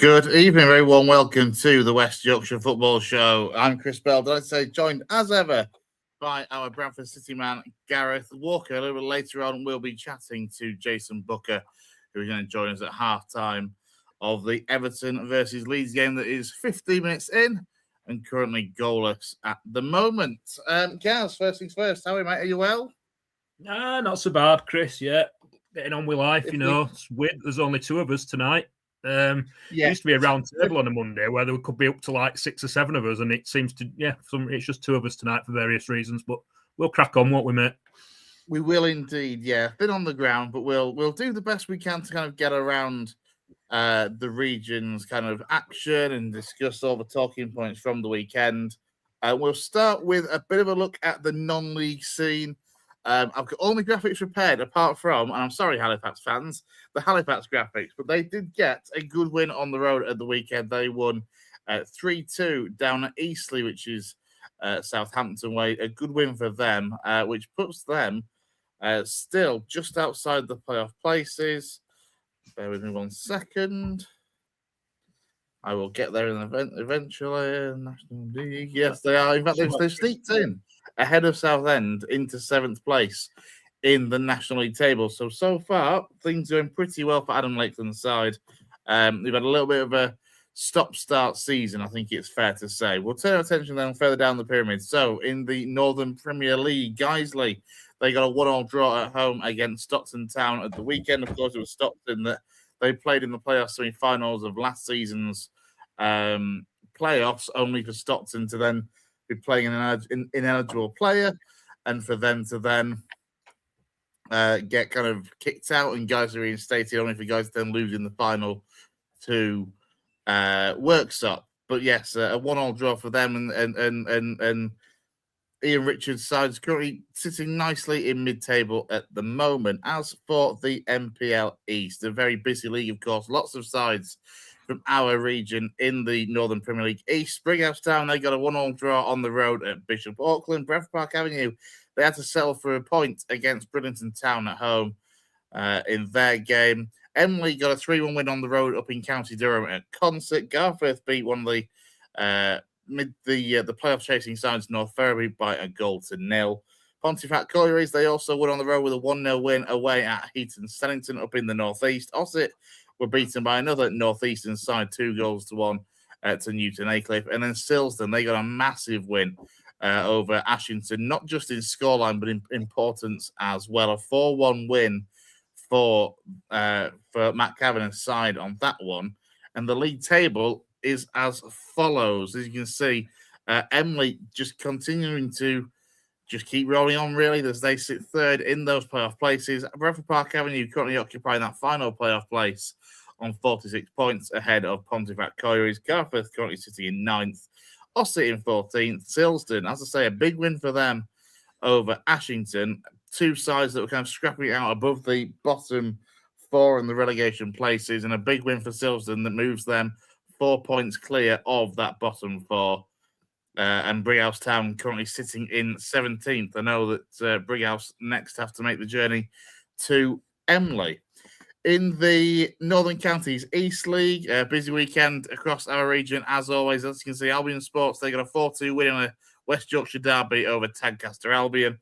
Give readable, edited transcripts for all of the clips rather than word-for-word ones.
Good evening, very warm welcome to the West Yorkshire Football Show. I'm Chris Bell, did I say, joined as ever by our Bradford City man, Gareth Walker. A little bit later on, we'll be chatting to Jayson Boocker, who's going to join us at half-time of the Everton versus Leeds game that is 15 minutes in and currently goalless at the moment. Gaz, first things first, how are you, mate? Are you well? Not so bad, Chris, yeah. Getting on with life, It's weird. There's only two of us tonight. It used to be a round table on a Monday where there could be up to like 6 or 7 of us, and it seems to, it's just 2 of us tonight for various reasons, but we'll crack on, won't we, mate? We will indeed, yeah. Been on the ground, but we'll do the best we can to kind of get around the region's kind of action and discuss all the talking points from the weekend. We'll start with a bit of a look at the non-league scene. I've got all my graphics prepared apart from, and I'm sorry, Halifax fans, the Halifax graphics, but they did get a good win on the road at the weekend. They won 3-2 down at Eastleigh, which is Southampton way. A good win for them, which puts them still just outside the playoff places. Bear with me 1 second. I will get there in an event eventually. National League. Yes, they are. In fact, they've sneaked in ahead of Southend into 7th place in the National League table. So far, things are going pretty well for Adam Lakeland's side. We've had a little bit of a stop-start season, I think it's fair to say. We'll turn our attention then further down the pyramid. So, in the Northern Premier League, Guiseley, they got a 1-1 draw at home against Stockton Town at the weekend. Of course, it was Stockton that they played in the playoff semi-finals of last season's playoffs, only for Stockton to then be playing an ineligible player, and for them to then get kind of kicked out and guys are reinstated, only for guys to then lose in the final to Worksop. But yes, a 1-1 draw for them, and Ian Richards' side is currently sitting nicely in mid-table at the moment. As for the MPL East, a very busy league, of course, lots of sides from our region in the Northern Premier League East. Brighouse Town, they got a 1-1 draw on the road at Bishop Auckland. Bradford Park Avenue, they had to settle for a point against Bridlington Town at home in their game. Emily got a 3-1 win on the road up in County Durham at Concert. Garforth beat one of the playoff chasing sides, North Ferriby, by a 1-0. Pontefract Collieries, they also won on the road with a 1-0 win away at Heaton Stennington up in the northeast. Ossett were beaten by another northeastern side, 2-1 to Newton Aycliffe. And then Silsden, they got a massive win over Ashington, not just in scoreline, but in importance as well. A 4-1 win for Matt Kavanagh's side on that one. And the league table is as follows. As you can see, Emily just continuing to just keep rolling on, really, as they sit third in those playoff places. Bradford Park Avenue currently occupying that final playoff place on 46 points ahead of Pontefract Collieries. Garforth currently sitting in 9th. Ossett in 14th. Silsden, as I say, a big win for them over Ashington. 2 sides that were kind of scrapping it out above the bottom 4 in the relegation places, and a big win for Silsden that moves them 4 points clear of that bottom 4. And Brighouse Town currently sitting in 17th. I know that Brighouse next have to make the journey to Emley. In the Northern Counties East League, busy weekend across our region, as always. As you can see, Albion Sports, they got a 4-2 win in a West Yorkshire derby over Tadcaster Albion.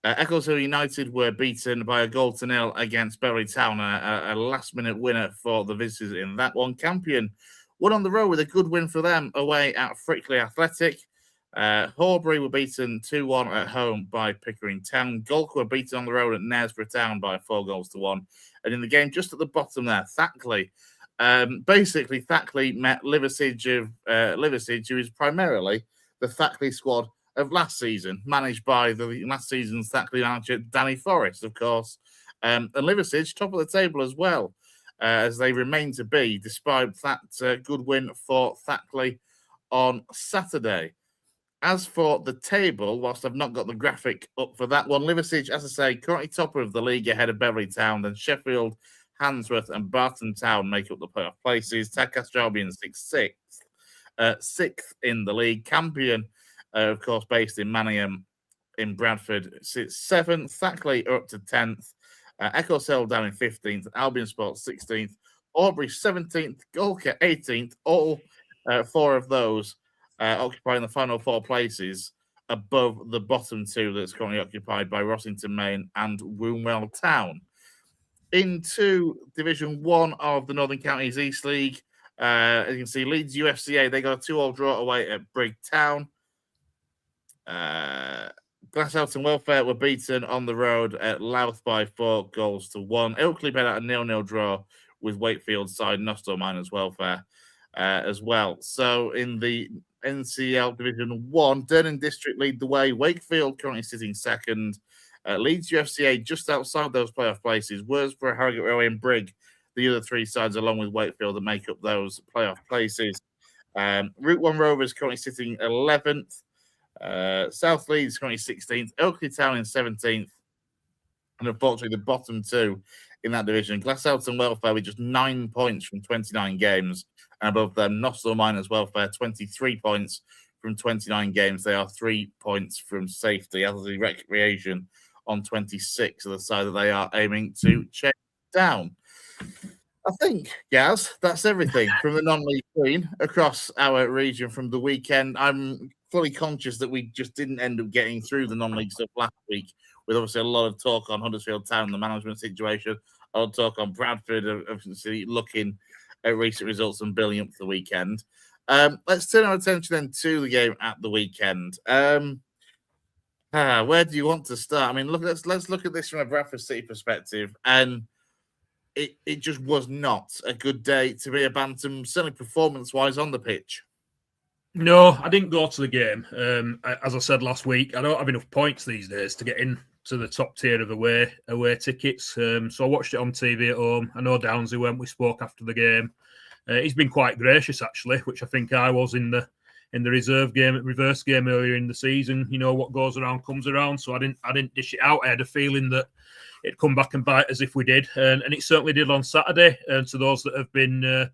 Eccleshill United were beaten by a 0-0 against Beverley Town, a last-minute winner for the visitors in that one. Campion won on the road with a good win for them away at Frickley Athletic. Horbury were beaten 2-1 at home by Pickering Town. Galk were beaten on the road at Knaresborough Town by 4-1. And in the game just at the bottom there, Thackley. Basically, Thackley met Liversidge, who is primarily the Thackley squad of last season, managed by the last season's Thackley manager, Danny Forrest, of course. And Liversidge, top of the table as well, as they remain to be, despite that good win for Thackley on Saturday. As for the table, whilst I've not got the graphic up for that one, Liversidge, as I say, currently topper of the league ahead of Beverley Town. Then Sheffield, Handsworth and Barton Town make up the playoff places. Tadcaster Albion sixth in the league. Campion, of course, based in Manningham in Bradford, sits 7th. Thackley are up to 10th. Eccleshill down in 15th. Albion Sports 16th. Aubrey 17th, Golka 18th, all 4 of those occupying the final 4 places above the bottom 2 that's currently occupied by Rossington Main and Wombwell Town. Into Division 1 of the Northern Counties East League, as you can see, Leeds UFCA, they got a 2-2 draw away at Brigg Town. Glasshouse and Welfare were beaten on the road at Louth by 4-1. Ilkley had a 0-0 draw with Wakefield side Nostell Miners Welfare as well. So in the NCL Division 1, Durham District lead the way. Wakefield currently sitting second. Leeds UFCA just outside those playoff places. Worsborough, Harrogate Railway and Brigg, the other 3 sides along with Wakefield that make up those playoff places. Route 1 Rovers currently sitting 11th. South Leeds currently 16th, Ilkley Town in 17th, and unfortunately the bottom 2 in that division, Glasshouse and Welfare with just 9 points from 29 games, and above them Nostell Miners Welfare 23 points from 29 games. They are 3 points from safety. Atherley Recreation on 26 of the side that they are aiming to chase down. I think, Gaz, that's everything from the non-league scene across our region from the weekend. I'm fully conscious that we just didn't end up getting through the non-league stuff last week, with obviously a lot of talk on Huddersfield Town and the management situation, a lot of talk on Bradford, obviously looking at recent results and building up for the weekend. Let's turn our attention then to the game at the weekend. Where do you want to start? I mean, let's look at this from a Bradford City perspective, and it just was not a good day to be a Bantam, certainly performance-wise on the pitch. No, I didn't go to the game. As I said last week, I don't have enough points these days to get in to the top tier of away tickets. So I watched it on TV at home. I know Downsy went. We spoke after the game. He's been quite gracious, actually, which I think I was in the reserve game, reverse game earlier in the season. You know, what goes around comes around. So I didn't dish it out. I had a feeling that it'd come back and bite as if we did, and it certainly did on Saturday. And to those that have been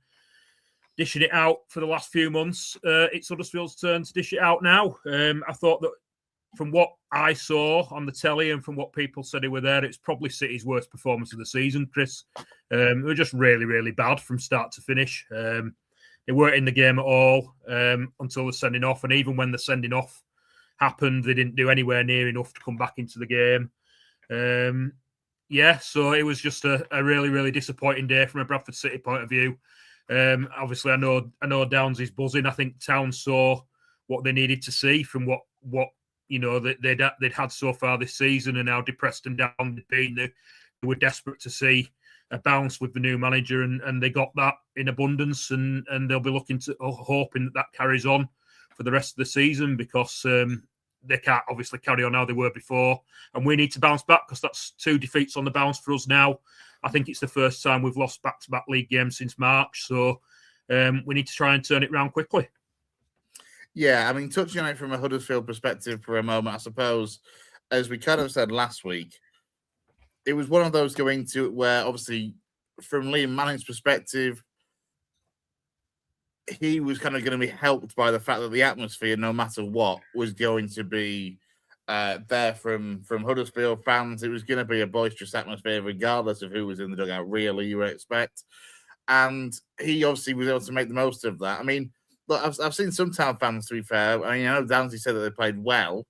dishing it out for the last few months, it's Huddersfield's turn to dish it out now. I thought that from what I saw on the telly and from what people said who were there, it's probably City's worst performance of the season, Chris. They were just really, really bad from start to finish. They weren't in the game at all until the sending off, and even when the sending off happened, they didn't do anywhere near enough to come back into the game. So it was just a really, really disappointing day from a Bradford City point of view. Obviously, I know Downs is buzzing. I think Town saw what they needed to see from what you know they'd had so far this season, and how depressed and down they'd been. They were desperate to see a bounce with the new manager, and they got that in abundance, and they'll be looking to hoping that carries on for the rest of the season, because they can't obviously carry on how they were before, and we need to bounce back, because that's 2 defeats on the bounce for us now. I think it's the first time we've lost back-to-back league games since March, so we need to try and turn it around quickly. Yeah, I mean, touching on it from a Huddersfield perspective for a moment, I suppose, as we kind of said last week, it was one of those going to it where, obviously, from Liam Manning's perspective, he was kind of going to be helped by the fact that the atmosphere, no matter what, was going to be there from Huddersfield fans. It was going to be a boisterous atmosphere, regardless of who was in the dugout, really, you would expect. And he obviously was able to make the most of that. I mean, look, I've seen some Town fans, to be fair. I mean, I know Downsy said that they played well,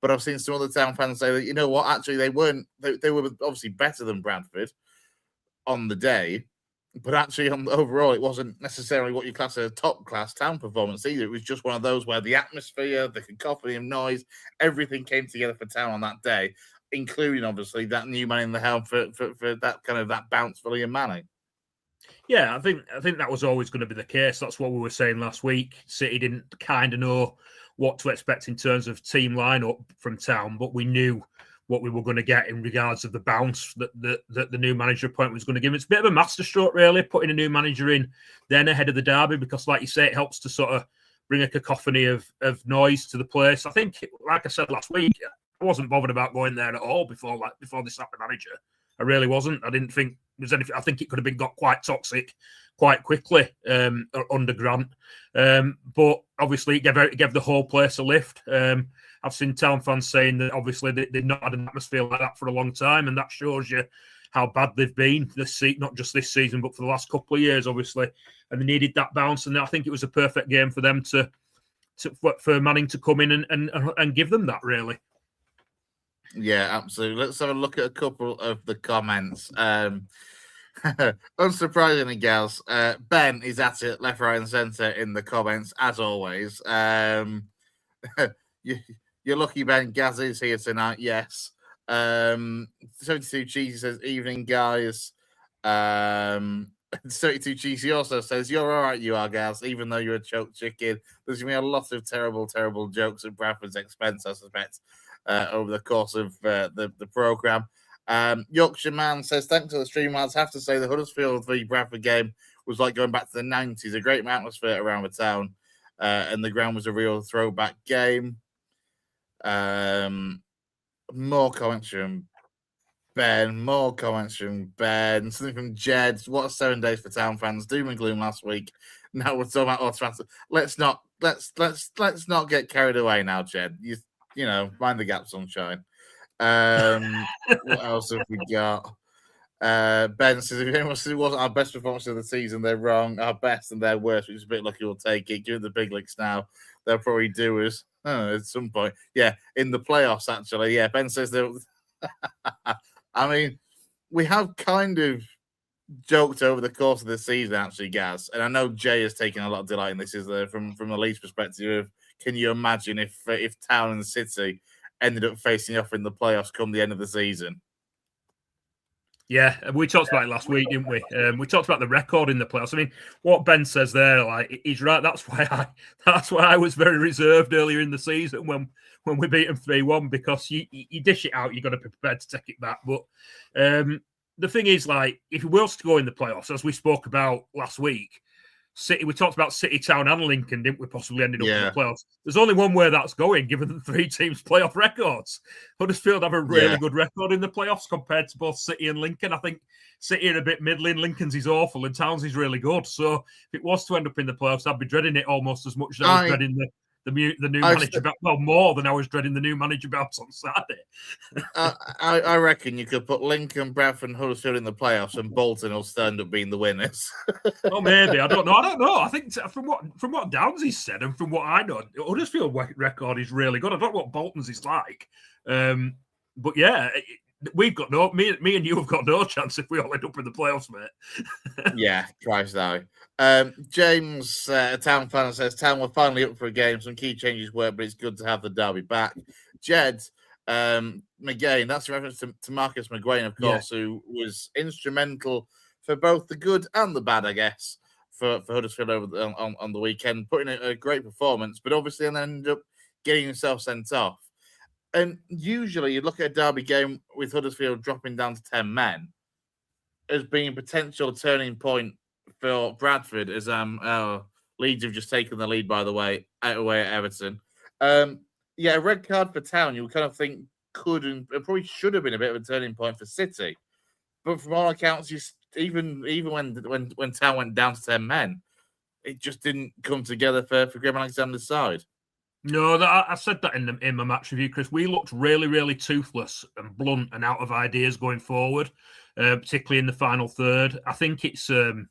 but I've seen some other Town fans say that, you know what, actually, they weren't. They were obviously better than Bradford on the day, but actually, overall, it wasn't necessarily what you class as a top-class Town performance either. It was just one of those where the atmosphere, the cacophony of noise, everything came together for Town on that day, including, obviously, that new man in the helm for that kind of that bounce for Liam Manning. Yeah, I think that was always going to be the case. That's what we were saying last week. City didn't kind of know what to expect in terms of team lineup from Town, but we knew what we were going to get in regards of the bounce that the new manager appointment was going to give. It's a bit of a masterstroke, really, putting a new manager in then ahead of the derby, because, like you say, it helps to sort of bring a cacophony of noise to the place. I think, like I said last week, I wasn't bothered about going there at all before they sacked the manager. I really wasn't. I didn't think there's anything. I think it could have got quite toxic quite quickly under Grant. But obviously, it gave the whole place a lift. I've seen Town fans saying that obviously they've not had an atmosphere like that for a long time, and that shows you how bad they've been not just this season, but for the last couple of years, obviously. And they needed that bounce, and I think it was a perfect game for them for Manning to come in and give them that, really. Yeah, absolutely. Let's have a look at a couple of the comments. Unsurprisingly, gals, Ben is at it left, right, and centre in the comments as always. You're lucky, Ben. Gaz is here tonight. Yes. 72 Cheesy says, "Evening, guys." 32 Cheesy also says, "You're all right, you are, Gaz, even though you're a choked chicken." There's going to be a lot of terrible, terrible jokes at Bradford's expense, I suspect, over the course of the programme. Yorkshire Man says, "Thanks to the stream, lads. Have to say the Huddersfield v Bradford game was like going back to the 90s. A great atmosphere around the town, and the ground was a real throwback game." More comments from Ben. More comments from Ben. Something from Jed. What 7 days for town fans. Doom and gloom last week. Now we're talking about automatic. Let's not get carried away now, Jed. You know, mind the gap, sunshine. What else have we got? Ben says, "If anyone says it wasn't our best performance of the season, they're wrong. Our best and their worst, which is a bit lucky we'll take it. Given the big leagues now, they'll probably do us at some point. Yeah, in the playoffs, actually. Yeah, Ben says that." I mean, we have kind of joked over the course of the season, actually, Gaz. And I know Jay has taken a lot of delight in this. Is from the Leeds perspective of, can you imagine if Town and City ended up facing off in the playoffs come the end of the season? Yeah, we talked about it last week, didn't we? We talked about the record in the playoffs. I mean, what Ben says there, like, he's right. That's why I was very reserved earlier in the season when we beat them 3-1, because you dish it out, you've got to be prepared to take it back. But the thing is, like, if he was to go in the playoffs, as we spoke about last week, City, we talked about City, Town, and Lincoln, didn't we? Possibly ended up in the playoffs. There's only one way that's going, given the three teams' playoff records. Huddersfield have a really good record in the playoffs compared to both City and Lincoln. I think City are a bit middling, Lincoln's is awful, and Towns is really good. So if it was to end up in the playoffs, I'd be dreading it almost as much as I was dreading the new manager bounce. Well, more than I was dreading the new manager bounce on Saturday. I reckon you could put Lincoln, Bradford, and Huddersfield in the playoffs, and Bolton will stand up being the winners. Oh, maybe. I don't know. I think from what Downsy said and from what I know, Huddersfield record is really good. I don't know what Bolton's is like, but yeah, we've got me and you have got no chance if we all end up in the playoffs, mate. Yeah, Christ no. James, a Town fan, says Town were finally up for a game. Some key changes work, but it's good to have the derby back. Jed, McGain, that's a reference to Marcus McGuane, of course, who was instrumental for both the good and the bad, I guess, for Huddersfield on the weekend, putting a great performance, but obviously then ended up getting himself sent off. And usually you look at a derby game with Huddersfield dropping down to 10 men as being a potential turning point for Bradford, as Leeds have just taken the lead, by the way, away at Everton. A red card for Town, you would kind of think could and probably should have been a bit of a turning point for City. But from all accounts, even when Town went down to 10 men, it just didn't come together for Graham Alexander's side. No, I said that in my match review, Chris. We looked really, really toothless and blunt and out of ideas going forward, particularly in the final third. I think it's been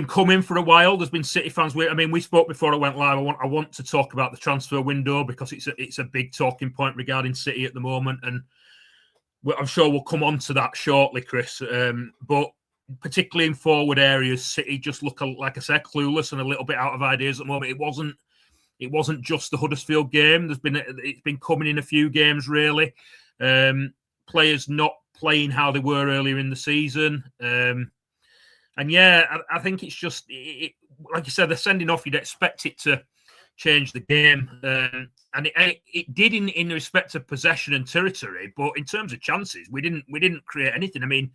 coming for a while. There's been City fans. We spoke before it went live. I want to talk about the transfer window because it's a big talking point regarding City at the moment, and I'm sure we'll come on to that shortly, Chris. But particularly in forward areas, City just look, like I said, clueless and a little bit out of ideas at the moment. It wasn't just the Huddersfield game. It's been coming in a few games, really. Players not playing how they were earlier in the season. And yeah, I think it's just, like you said, they're sending off. You'd expect it to change the game. And it did in respect of possession and territory, but in terms of chances, we didn't create anything. I mean,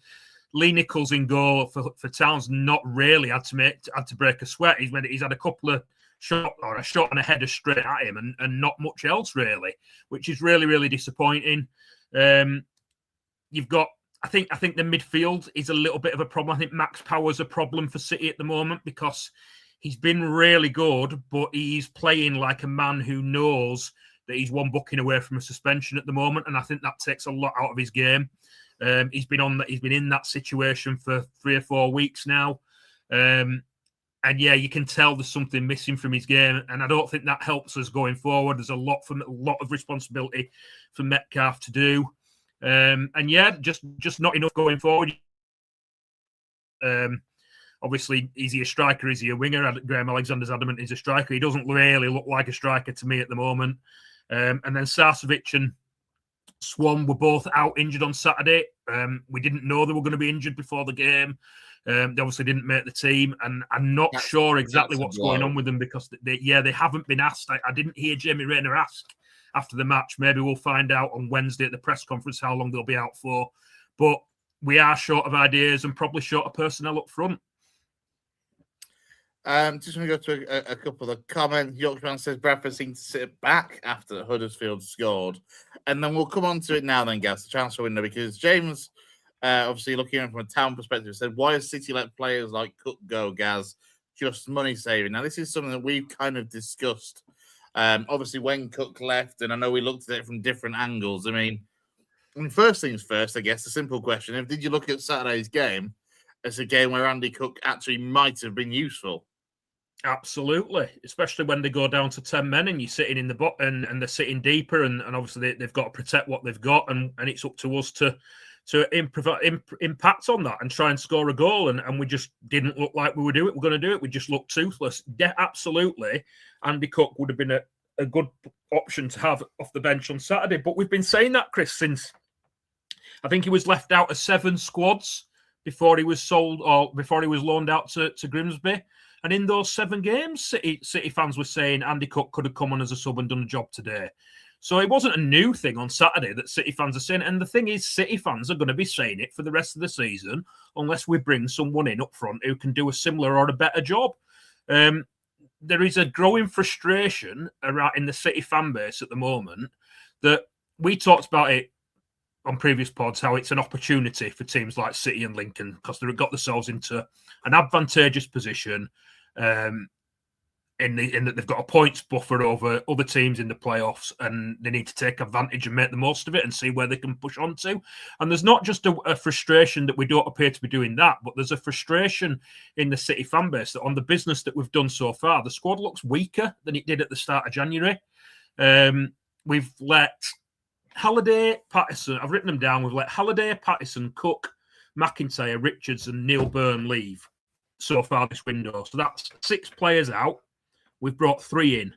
Lee Nichols in goal for Towns not really had to break a sweat. He's had a couple of a shot and a header straight at him and not much else really, which is really, really disappointing. You've got, I think the midfield is a little bit of a problem. I think Max Power's a problem for City at the moment because he's been really good, but he's playing like a man who knows that he's one booking away from a suspension at the moment, and I think that takes a lot out of his game. He's been in that situation for 3 or 4 weeks now. And yeah, you can tell there's something missing from his game, and I don't think that helps us going forward. There's a lot of responsibility for Metcalfe to do, and yeah, just not enough going forward. Obviously, is he a striker? Is he a winger? Graham Alexander's adamant he's a striker. He doesn't really look like a striker to me at the moment. And then Sarcevic and Swan were both out injured on Saturday. We didn't know they were going to be injured before the game. They obviously didn't make the team, and I'm not sure exactly what's going on with them because they haven't been asked. I didn't hear Jamie Rayner ask after the match. Maybe we'll find out on Wednesday at the press conference how long they'll be out for. But we are short of ideas and probably short of personnel up front. Just going to go to a couple of comments. Yorkshire says Bradford seemed to sit back after Huddersfield scored. And then we'll come on to it now then, Gaz, the transfer window, because James, obviously looking at it from a town perspective, said, why has City let players like Cook go, Gaz? Just money saving. Now, this is something that we've kind of discussed. Obviously, when Cook left, and I know we looked at it from different angles. I mean, first things first, I guess, the simple question, did you look at Saturday's game as a game where Andy Cook actually might have been useful? Absolutely, especially when they go down to 10 men and you're sitting in the bottom and they're sitting deeper, and obviously they've got to protect what they've got, and it's up to us to impact on that and try and score a goal, and we just didn't look like we were going to do it. We just looked toothless. Yeah, absolutely, Andy Cook would have been a good option to have off the bench on Saturday, but we've been saying that, Chris, since I think he was left out of 7 squads before he was sold or before he was loaned out to Grimsby. And in those 7 games, City fans were saying Andy Cook could have come on as a sub and done a job today. So it wasn't a new thing on Saturday that City fans are saying. And the thing is, City fans are going to be saying it for the rest of the season unless we bring someone in up front who can do a similar or a better job. There is a growing frustration around in the City fan base at the moment that we talked about it on previous pods, how it's an opportunity for teams like City and Lincoln because they've got themselves into an advantageous position in that they've got a points buffer over other teams in the playoffs, and they need to take advantage and make the most of it and see where they can push on to. And there's not just a frustration that we don't appear to be doing that, but there's a frustration in the City fan base that on the business that we've done so far, the squad looks weaker than it did at the start of January. We've let Halliday, Patterson, I've written them down. We've let Halliday, Patterson, Cook, McIntyre, Richards, and Neil Byrne leave so far this window. So that's 6 players out. We've brought 3 in.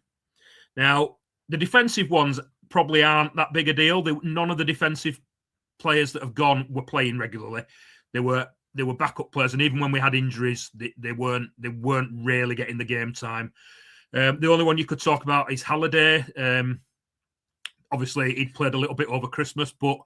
Now, the defensive ones probably aren't that big a deal. None of the defensive players that have gone were playing regularly. They were backup players, and even when we had injuries, they weren't really getting the game time. The only one you could talk about is Halliday. Obviously, he'd played a little bit over Christmas, but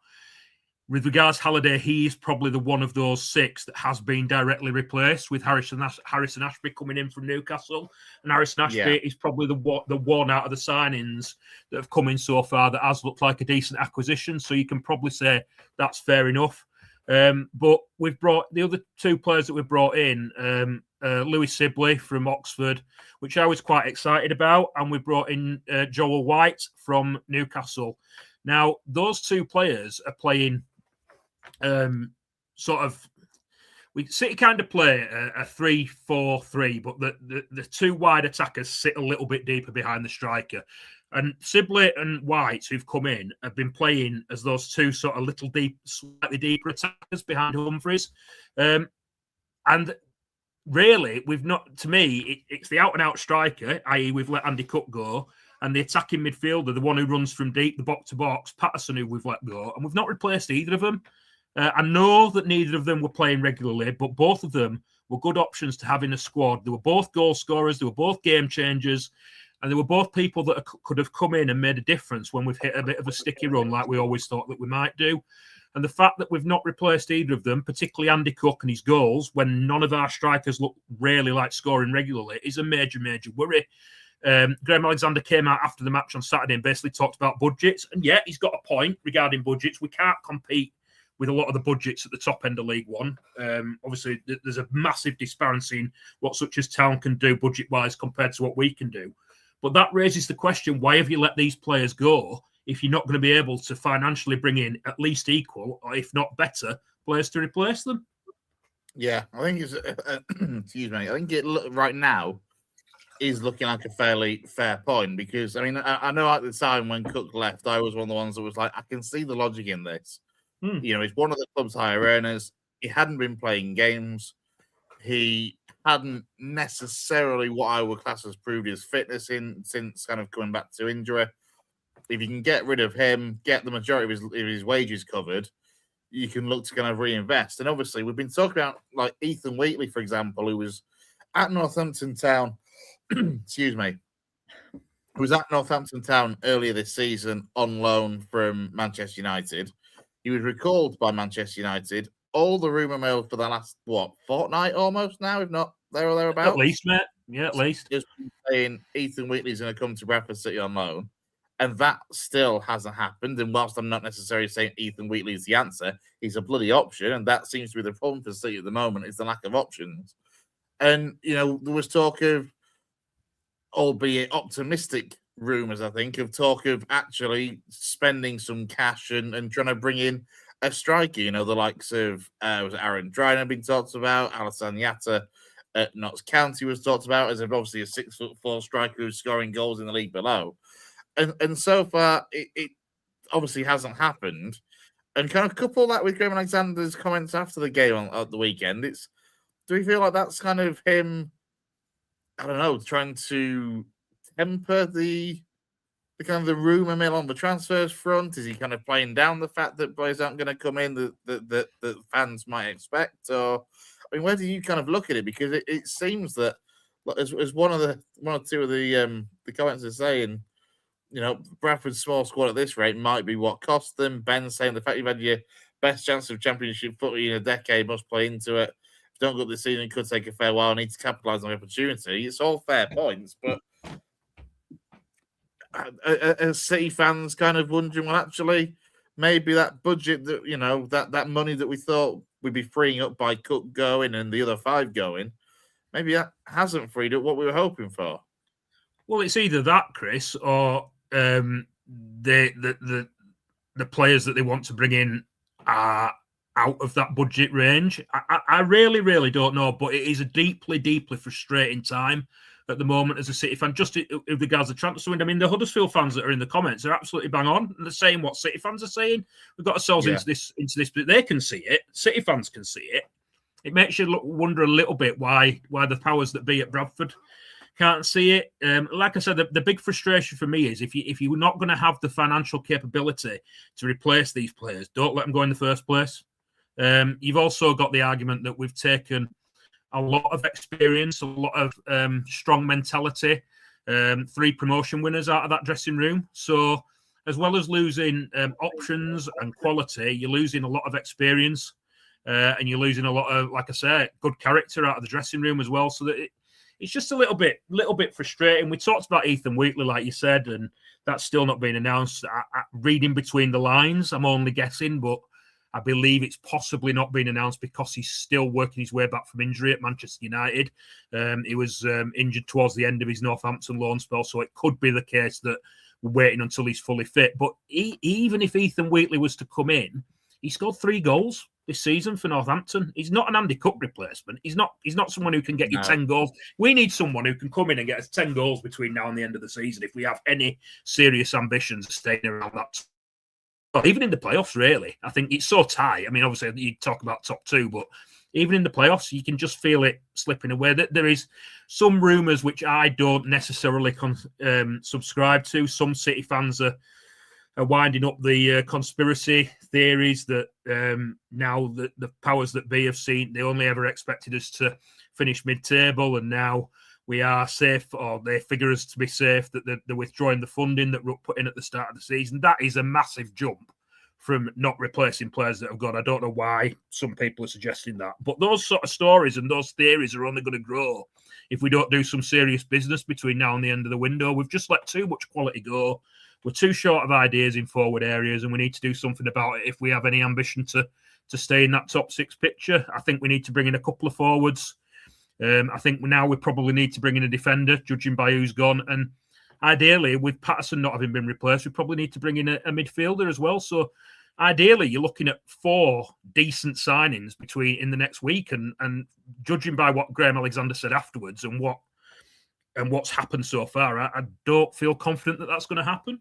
with regards to Halliday, he's probably the one of those 6 that has been directly replaced with Harrison Ashby coming in from Newcastle. And Harrison Ashby is probably the one out of the signings that have come in so far that has looked like a decent acquisition. So you can probably say that's fair enough. But we've brought the other 2 players that we've brought in, Lewis Sibley from Oxford, which I was quite excited about, and we brought in Joel White from Newcastle. Now, those 2 players are playing City kind of play a 3-4-3, but the 2 wide attackers sit a little bit deeper behind the striker. And Sibley and White, who've come in, have been playing as those 2 sort of slightly deeper attackers behind Humphreys. And really, we've not, to me, it's the out-and-out striker, i.e. we've let Andy Cook go, and the attacking midfielder, the one who runs from deep, the box-to-box, Patterson, who we've let go, and we've not replaced either of them. I know that neither of them were playing regularly, but both of them were good options to have in a squad. They were both goal scorers, they were both game changers, and they were both people that could have come in and made a difference when we've hit a bit of a sticky run like we always thought that we might do. And the fact that we've not replaced either of them, particularly Andy Cook and his goals, when none of our strikers look really like scoring regularly, is a major, major worry. Graham Alexander came out after the match on Saturday and basically talked about budgets. And yeah, he's got a point regarding budgets. We can't compete with a lot of the budgets at the top end of League One. Obviously, there's a massive disparity in what such as Town can do budget-wise compared to what we can do. But that raises the question, why have you let these players go if you're not going to be able to financially bring in at least equal, or if not better, players to replace them. Yeah, I think it's excuse me. I think it right now is looking like a fairly fair point because I mean I know at the time when Cook left, I was one of the ones that was like, I can see the logic in this. You know, he's one of the club's higher earners. He hadn't been playing games. He hadn't necessarily what I would class as proved his fitness in since kind of coming back to injury. If you can get rid of him, get the majority of his wages covered, you can look to kind of reinvest. And obviously, we've been talking about like Ethan Wheatley, for example, who was at Northampton Town. Excuse me. Who was at Northampton Town earlier this season on loan from Manchester United. He was recalled by Manchester United. All the rumour mill for the last, fortnight almost now, if not there or thereabouts. At least, mate. Yeah, at least. Just saying Ethan Wheatley's going to come to Bradford City on loan. And that still hasn't happened. And whilst I'm not necessarily saying Ethan Wheatley is the answer, he's a bloody option. And that seems to be the problem for City at the moment, is the lack of options. And, you know, there was talk of, albeit optimistic rumours, I think, of talk of actually spending some cash and trying to bring in a striker, you know, the likes of was Aaron Driner being talked about, Alassane Yatta at Notts County was talked about as obviously a 6'4" striker who's scoring goals in the league below. And so far, it obviously hasn't happened. And kind of couple that with Graham Alexander's comments after the game on the weekend, do we feel like that's kind of him, I don't know, trying to temper the kind of the rumour mill on the transfers front? Is he kind of playing down the fact that players aren't going to come in that fans might expect? Or, I mean, where do you kind of look at it? Because it seems that, as one or two of the comments are saying, you know, Bradford's small squad at this rate might be what cost them. Ben saying the fact you've had your best chance of championship footy in a decade must play into it. If you don't go this season, it could take a fair while. Need to capitalise on the opportunity. It's all fair points, but as City fans kind of wondering, well, actually, maybe that budget that, you know, that money that we thought we'd be freeing up by Cook going and the other 5 going, maybe that hasn't freed up what we were hoping for. Well, it's either that, Chris, or the players that they want to bring in are out of that budget range. I really, really don't know, but it is a deeply, deeply frustrating time at the moment as a City fan. Just with regards to transfer window, I mean, the Huddersfield fans that are in the comments are absolutely bang on, and they're saying what City fans are saying. We've got ourselves into this, but they can see it. City fans can see it. It makes you wonder a little bit why the powers that be at Bradford can't see it. Like I said, the big frustration for me is if you're not going to have the financial capability to replace these players, don't let them go in the first place. You've also got the argument that we've taken a lot of experience, a lot of strong mentality, 3 promotion winners out of that dressing room. So as well as losing options and quality, you're losing a lot of experience and you're losing a lot of, like I say, good character out of the dressing room as well. So that it's just a little bit frustrating. We talked about Ethan Wheatley, like you said, and that's still not been announced. Reading between the lines, I'm only guessing, but I believe it's possibly not been announced because he's still working his way back from injury at Manchester United. He was injured towards the end of his Northampton loan spell, so it could be the case that we're waiting until he's fully fit. But even if Ethan Wheatley was to come in, he scored 3 goals this season for Northampton. He's not an Andy Cook replacement. He's not someone who can get you 10 goals. We need someone who can come in and get us 10 goals between now and the end of the season if we have any serious ambitions of staying around that. Well, even in the playoffs, really. I think it's so tight. I mean, obviously, you talk about top 2, but even in the playoffs, you can just feel it slipping away. That there is some rumours which I don't necessarily subscribe to. Some City fans are winding up the conspiracy theories that now the powers that be have seen, they only ever expected us to finish mid-table, and now we are safe, or they figure us to be safe, that they're withdrawing the funding that Rook put in at the start of the season. That is a massive jump from not replacing players that have gone. I don't know why some people are suggesting that. But those sort of stories and those theories are only going to grow if we don't do some serious business between now and the end of the window. We've just let too much quality go. We're too short of ideas in forward areas, and we need to do something about it if we have any ambition to stay in that top 6 picture. I think we need to bring in a couple of forwards. I think now we probably need to bring in a defender, judging by who's gone. And ideally, with Patterson not having been replaced, we probably need to bring in a midfielder as well. So ideally, you're looking at 4 decent signings in the next week, and judging by what Graham Alexander said afterwards and what's happened so far, I don't feel confident that that's going to happen.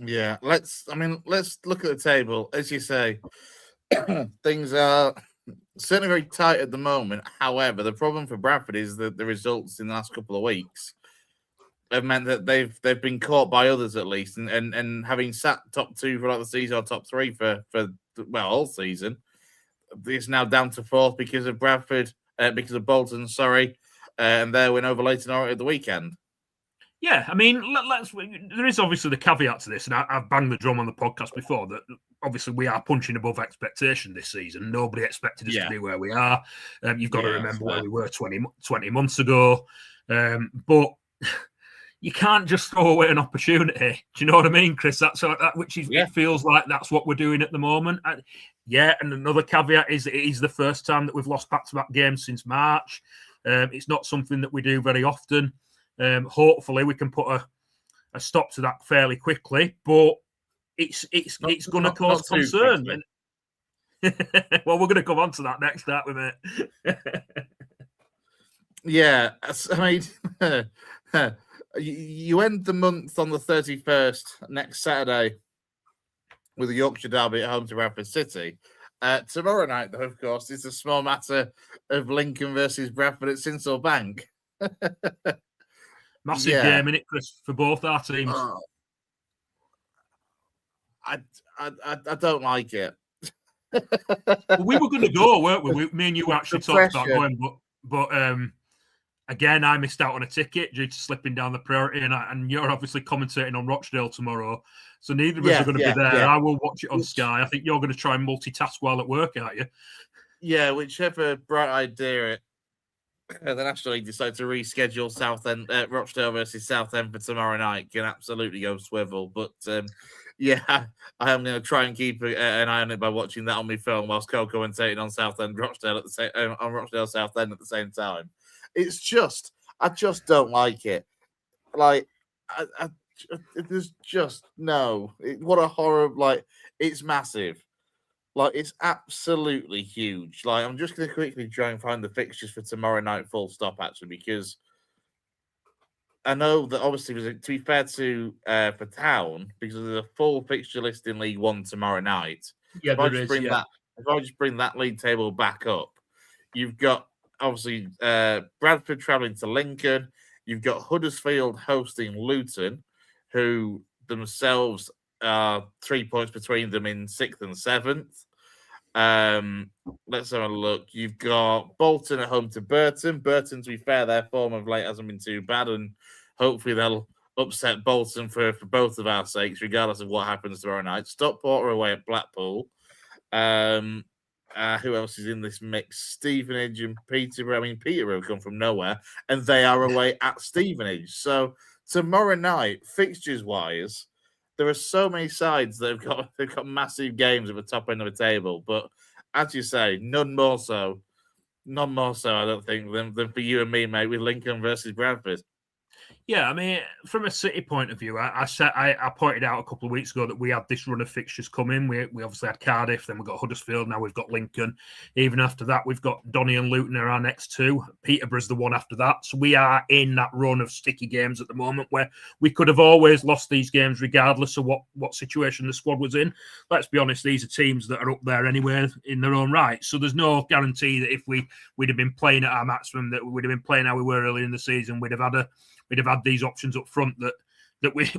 Yeah, let's look at the table. As you say, things are certainly very tight at the moment. However, the problem for Bradford is that the results in the last couple of weeks have meant that they've been caught by others at least, and having sat top 2 for like the season or top 3 for all season, it's now down to 4th because of Bradford, because of Bolton, and their win over Leyton Orient at the weekend. Yeah, I mean, there is obviously the caveat to this, and I've banged the drum on the podcast before that obviously we are punching above expectation this season. Nobody expected us to be where we are. You've got to remember where we were 20 months ago. But you can't just throw away an opportunity. Do you know what I mean, Chris? It feels like that's what we're doing at the moment. And another caveat is it is the first time that we've lost back-to-back games since March. It's not something that we do very often. Hopefully we can put a stop to that fairly quickly, but it's going to cause concern. Well, we're going to come on to that next, aren't we, mate? Yeah, I mean, you end the month on the 31st next Saturday with the Yorkshire Derby at home to Bradford City. Tomorrow night, though, of course, it's a small matter of Lincoln versus Bradford at Sinsel Bank. Massive game, innit, Chris, for both our teams. I don't like it. Well, we were going to go, weren't we? Me and you actually talked about going, but again, I missed out on a ticket due to slipping down the priority, and you're obviously commentating on Rochdale tomorrow, so neither of us are going to be there. Yeah. I will watch it on Sky. I think you're going to try and multitask while at work, aren't you? Yeah, whichever bright idea the National League decide to reschedule Rochdale versus Southend for tomorrow night can absolutely go swivel. But I am going to try and keep an eye on it by watching that on my phone whilst co-commentating on Rochdale Southend at the same time. It's just, I just don't like it. Like, there's just no. What a horror! Like, it's massive. Like, it's absolutely huge. Like, I'm just going to quickly try and find the fixtures for tomorrow night, full stop, actually, because I know that obviously, to be fair to for Town, because there's a full fixture list in League One tomorrow night. Yeah, if I just bring that league table back up, you've got obviously Bradford travelling to Lincoln. You've got Huddersfield hosting Luton, who themselves are 3 points between them in 6th and 7th. Let's have a look. You've got Bolton at home to Burton. Burton, to be fair, their form of late hasn't been too bad, and hopefully they'll upset Bolton for both of our sakes, regardless of what happens tomorrow night. Stockport are away at Blackpool. Who else is in this mix? Stevenage and Peterborough. I mean, Peterborough have come from nowhere, and they are away at Stevenage. So tomorrow night, fixtures-wise, there are so many sides that they've got massive games at the top end of the table. But as you say, none more so, I don't think, than for you and me, mate, with Lincoln versus Bradford. Yeah, I mean, from a City point of view, I pointed out a couple of weeks ago that we had this run of fixtures coming. We obviously had Cardiff, then we've got Huddersfield, now we've got Lincoln. Even after that, we've got Donny and Luton are our next two. Peterborough's the one after that. So we are in that run of sticky games at the moment where we could have always lost these games regardless of what situation the squad was in. Let's be honest, these are teams that are up there anyway in their own right. So there's no guarantee that if we'd have been playing at our maximum, that we'd have been playing how we were earlier in the season, we'd have had these options up front that we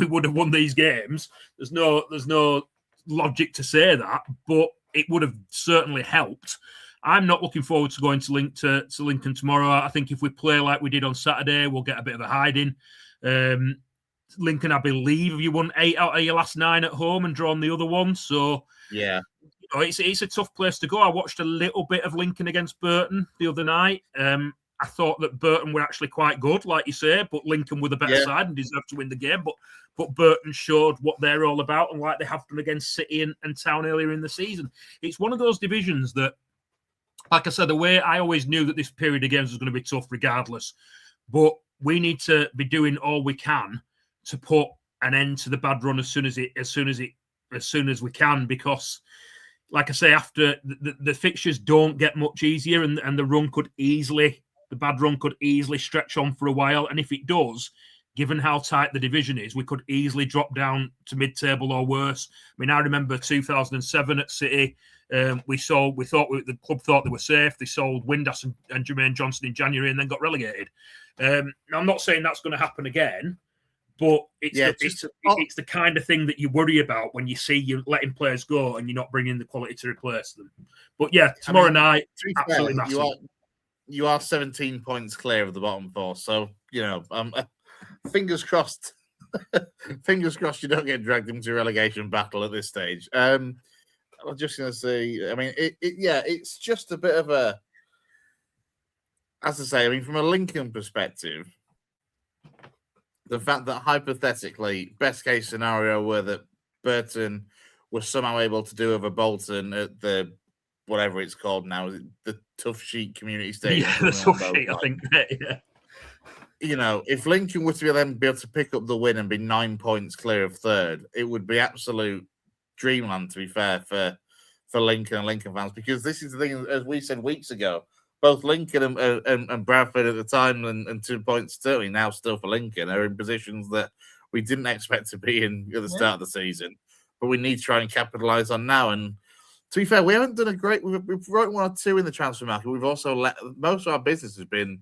would have won these games. There's no logic to say that, but it would have certainly helped. I'm not looking forward to going to Lincoln tomorrow. I think if we play like we did on Saturday, we'll get a bit of a hiding. Lincoln, I believe, you won 8 out of your last 9 at home and drawn the other one. So yeah, it's a tough place to go. I watched a little bit of Lincoln against Burton the other night. I thought that Burton were actually quite good, like you say, but Lincoln were the better side and deserved to win the game. But Burton showed what they're all about, and like they have done against City and Town earlier in the season. It's one of those divisions that, like I said, the way I always knew that this period of games was going to be tough regardless. But we need to be doing all we can to put an end to the bad run as soon as we can, because, like I say, after the fixtures don't get much easier, and the bad run could easily stretch on for a while. And if it does, given how tight the division is, we could easily drop down to mid-table or worse. I mean, I remember 2007 at City. The club thought they were safe. They sold Windass and Jermaine Johnson in January and then got relegated. I'm not saying that's going to happen again, but it's the kind of thing that you worry about when you see you letting players go and you're not bringing the quality to replace them. But yeah, tomorrow night, absolutely massive. You are 17 points clear of the bottom four, so fingers crossed. Fingers crossed you don't get dragged into a relegation battle at this stage. I'm just going to say, I mean, it's just a bit of a, as I say, I mean, from a Lincoln perspective, the fact that hypothetically, best case scenario were that Burton was somehow able to do over Bolton at the, whatever it's called now, the Tough Sheet Community Stadium. Yeah, the Tough Sheet, I think, yeah. If Lincoln were to be able to pick up the win and be 9 points clear of third, it would be absolute dreamland, to be fair, for Lincoln and Lincoln fans, because this is the thing, as we said weeks ago, both Lincoln and Bradford at the time, and 2 points certainly now still for Lincoln, are in positions that we didn't expect to be in at the start of the season, but we need to try and capitalise on now. And to be fair, we haven't done a great, we've wrote 1 or 2 in the transfer market. We've also let, most of our business has been,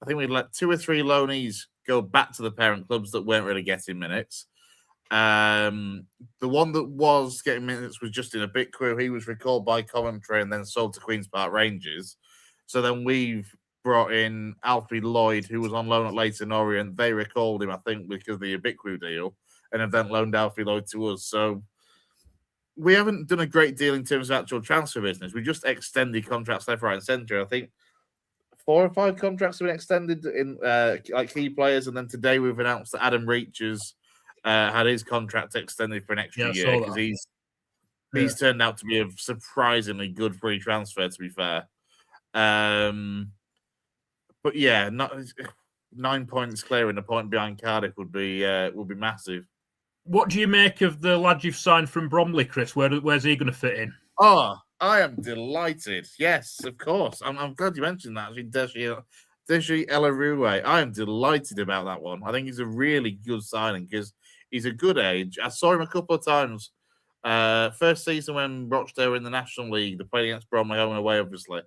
I think we've let 2 or 3 loanees go back to the parent clubs that weren't really getting minutes. The one that was getting minutes was Justin Abitquo. He was recalled by Coventry and then sold to Queen's Park Rangers. So then we've brought in Alfie Lloyd, who was on loan at Leyton Orient. They recalled him, I think, because of the Abitquo deal, and have then loaned Alfie Lloyd to us. So we haven't done a great deal in terms of actual transfer business. We just extended contracts left, right, and centre. I think 4 or 5 contracts have been extended in like key players, and then today we've announced that Adam Reaches had his contract extended for an extra year because he's turned out to be a surprisingly good free transfer, to be fair. But yeah, 9 points clear and a point behind Cardiff would be massive. What do you make of the lad you've signed from Bromley, Chris? Where's he going to fit in? Oh, I am delighted. Yes, of course. I'm glad you mentioned that. Actually, Deji Elaroué. I am delighted about that one. I think he's a really good signing because he's a good age. I saw him a couple of times. First season when Rochdale were in the National League, they played against Bromley home and away, obviously.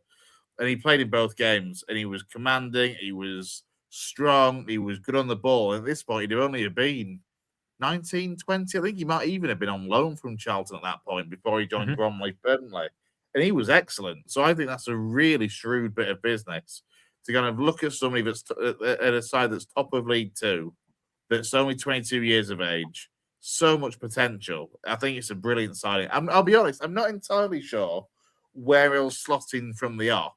And he played in both games, and he was commanding, he was strong, he was good on the ball. And at this point, he'd only have been 19, 20. I think he might even have been on loan from Charlton at that point before he joined Bromley permanently. And he was excellent. So I think that's a really shrewd bit of business to kind of look at somebody that's at a side that's top of League Two, that's only 22 years of age, so much potential. I think it's a brilliant signing. I'll be honest, I'm not entirely sure where he'll slot in from the off.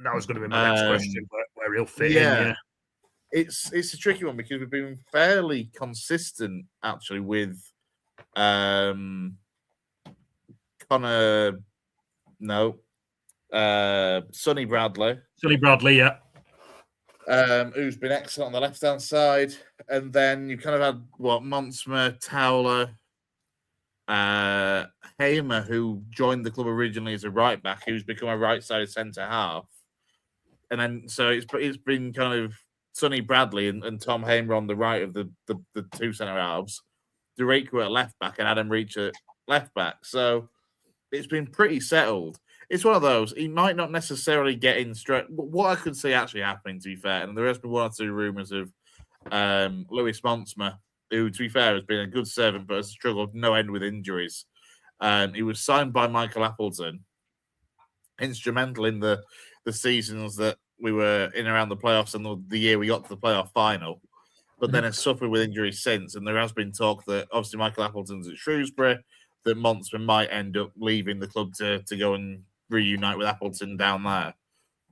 That was going to be my next question, where he'll fit in. Yeah. It's a tricky one because we've been fairly consistent, actually, with Sonny Bradley. Sonny Bradley, yeah. Who's been excellent on the left-hand side. And then you kind of had, Monsmer, Towler, Hamer, who joined the club originally as a right-back, who's become a right-sided centre-half. And then, so it's been kind of Sonny Bradley and Tom Hamer on the right of the 2 centre-halves, Durico at left-back and Adam Reach at left-back. So it's been pretty settled. It's one of those, he might not necessarily get in straight. What I could see actually happening, to be fair, and there has been 1 or 2 rumours of Lewis Monsmer, who, to be fair, has been a good servant but has struggled no end with injuries. He was signed by Michael Appleton, instrumental in the seasons that we were in around the playoffs and the year we got to the playoff final, but then has suffered with injuries since. And there has been talk that obviously Michael Appleton's at Shrewsbury, that Monsmer might end up leaving the club to go and reunite with Appleton down there.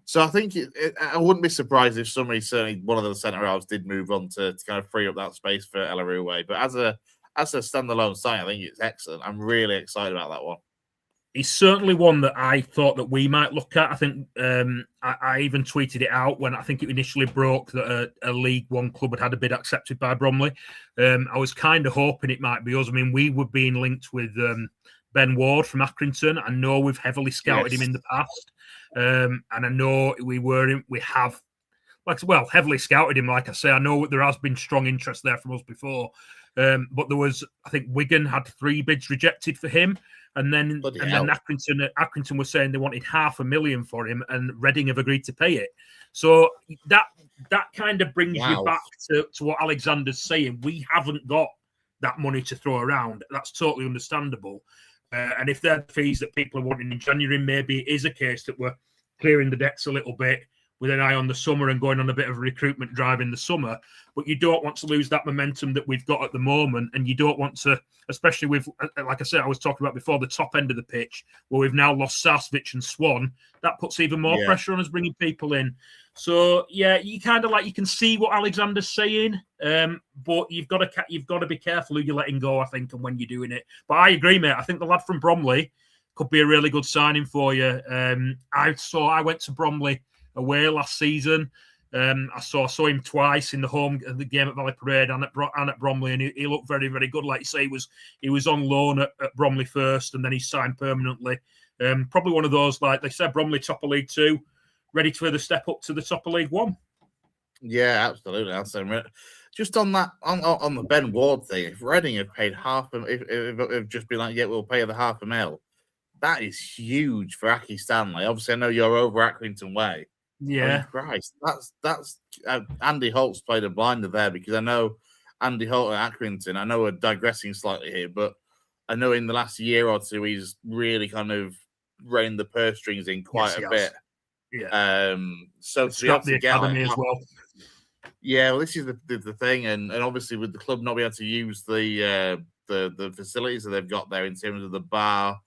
So I think I wouldn't be surprised if somebody, certainly one of the centre halves, did move on to kind of free up that space for Elaroué. But as a standalone sign, I think it's excellent. I'm really excited about that one. He's certainly one that I thought that we might look at. I think I even tweeted it out when I think it initially broke that a League One club had a bid accepted by Bromley. I was kind of hoping it might be us. I mean, we were being linked with Ben Ward from Accrington. I know we've heavily scouted him in the past, and I know we have heavily scouted him. Like I say, I know there has been strong interest there from us before, but there was, I think Wigan had 3 bids rejected for him. And then Accrington was saying they wanted $500,000 for him, and Reading have agreed to pay it. So that kind of brings you back to what Alexander's saying. We haven't got that money to throw around. That's totally understandable. And if they're the fees that people are wanting in January, maybe it is a case that we're clearing the decks a little bit with an eye on the summer and going on a bit of a recruitment drive in the summer. But you don't want to lose that momentum that we've got at the moment. And you don't want to, especially with, like I said, I was talking about before, the top end of the pitch, where we've now lost Sarsvich and Swan. That puts even more pressure on us bringing people in. So, yeah, you kind of you can see what Alexander's saying, but you've got to be careful who you're letting go, I think, and when you're doing it. But I agree, mate. I think the lad from Bromley could be a really good signing for you. I went to Bromley away last season. I saw him twice in the game at Valley Parade and at Bromley, and he looked very, very good. Like you say, he was on loan at Bromley first, and then he signed permanently. Probably one of those, like they said, Bromley top of League 2, ready to the step up to the top of League 1. Yeah, absolutely. Just on that, on the Ben Ward thing, if Reading have paid if just been like, yeah, we'll pay the $500,000, that is huge for Aki Stanley. Obviously, I know you're over Accrington way. Yeah, I mean, Christ, that's Andy Holt's played a blinder there, because I know Andy Holt at Accrington. I know we're digressing slightly here, but I know in the last year or two he's really kind of reined the purse strings in quite a bit. Yeah. So to be able to get academy as well. Yeah, well, this is the thing, and obviously with the club not being able to use the facilities that they've got there in terms of the bar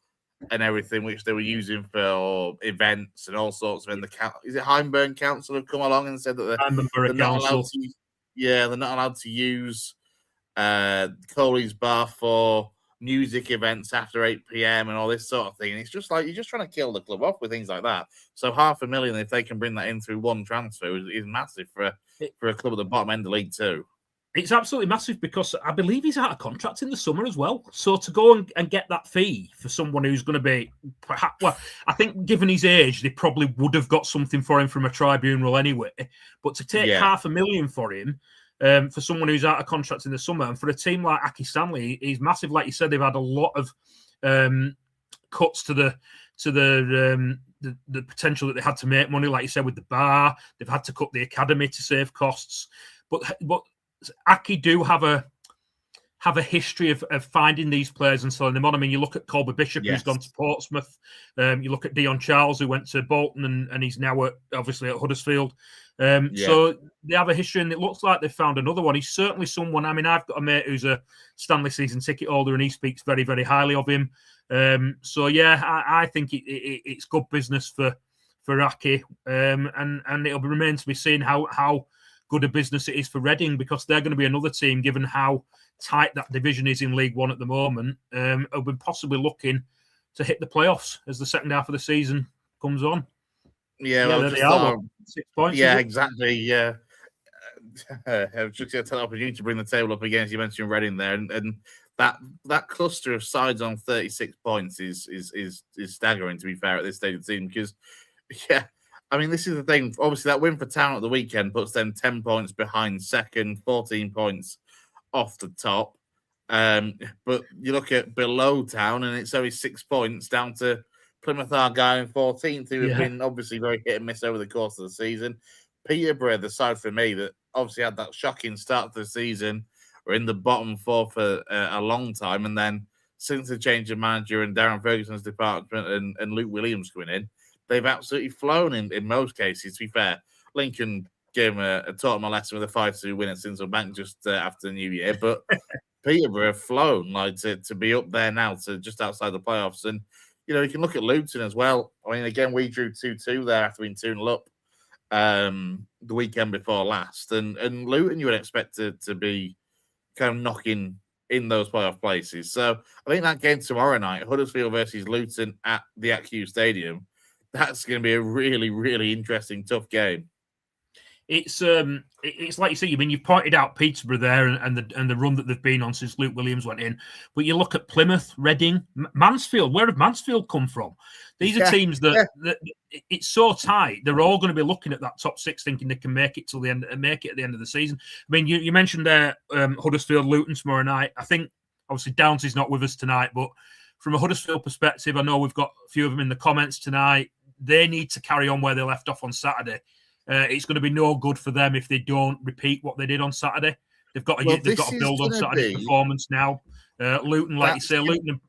and everything, which they were using for events and all sorts of. And is it Hyndburn Council have come along and said that they're not allowed to. Yeah, they're not allowed to use Coley's Bar for music events after 8 p.m. and all this sort of thing. And it's just like you're just trying to kill the club off with things like that. So $500,000, if they can bring that in through one transfer, is massive for a club at the bottom end of League 2. It's absolutely massive, because I believe he's out of contract in the summer as well. So to go and get that fee for someone who's going to be, perhaps, well, I think given his age, they probably would have got something for him from a tribunal anyway. But to take $500,000 for him, for someone who's out of contract in the summer, and for a team like Aki Stanley, he's massive. Like you said, they've had a lot of cuts to the potential that they had to make money. Like you said, with the bar, they've had to cut the academy to save costs. But Aki do have a history of finding these players and selling them on. I mean, you look at Colby Bishop, who's gone to Portsmouth. You look at Dion Charles, who went to Bolton, and he's now obviously at Huddersfield. So they have a history, and it looks like they've found another one. He's certainly someone. I mean, I've got a mate who's a Stanley season ticket holder, and he speaks very, very highly of him. So yeah, I think it's good business for Aki, and it'll remain to be seen how good a business it is for Reading, because they're going to be another team, given how tight that division is in League 1 at the moment, will be possibly looking to hit the playoffs as the second half of the season comes on. Yeah, well, they are 6 points. Yeah, exactly. Yeah, I was just going to take the opportunity to bring the table up again, as you mentioned Reading there, and that cluster of sides on 36 points is staggering, to be fair, at this stage of the season, because I mean, this is the thing. Obviously, that win for Town at the weekend puts them 10 points behind second, 14 points off the top. But you look at below Town, and it's only 6 points down to Plymouth Argyle in 14th, who have been obviously very hit and miss over the course of the season. Peterborough, the side for me that obviously had that shocking start to the season, were in the bottom 4 for a long time. And then since the change of manager and Darren Ferguson's department and Luke Williams coming in, they've absolutely flown in most cases. To be fair, Lincoln gave them taught them a lesson with a 5-2 win at Sinsel Bank just after the New Year. But Peterborough have flown to be up there now, to just outside the playoffs. And, you can look at Luton as well. I mean, again, we drew 2-2 there after being 2-0 up the weekend before last. And Luton, you would expect to be kind of knocking in those playoff places. So I think that game tomorrow night, Huddersfield versus Luton at the AQ Stadium, that's going to be a really, really interesting, tough game. It's like you say. I mean, you've pointed out Peterborough there and the run that they've been on since Luke Williams went in. But you look at Plymouth, Reading, Mansfield. Where have Mansfield come from? These are teams that it's so tight. They're all going to be looking at that top six, thinking they can make it till the end, make it at the end of the season. I mean, you mentioned there Huddersfield, Luton tomorrow night. I think obviously Downs is not with us tonight, but from a Huddersfield perspective, I know we've got a few of them in the comments tonight. They need to carry on where they left off on Saturday. It's going to be no good for them if they don't repeat what they did on Saturday. They've got to build on Saturday's performance now. Luton, like you say, Luton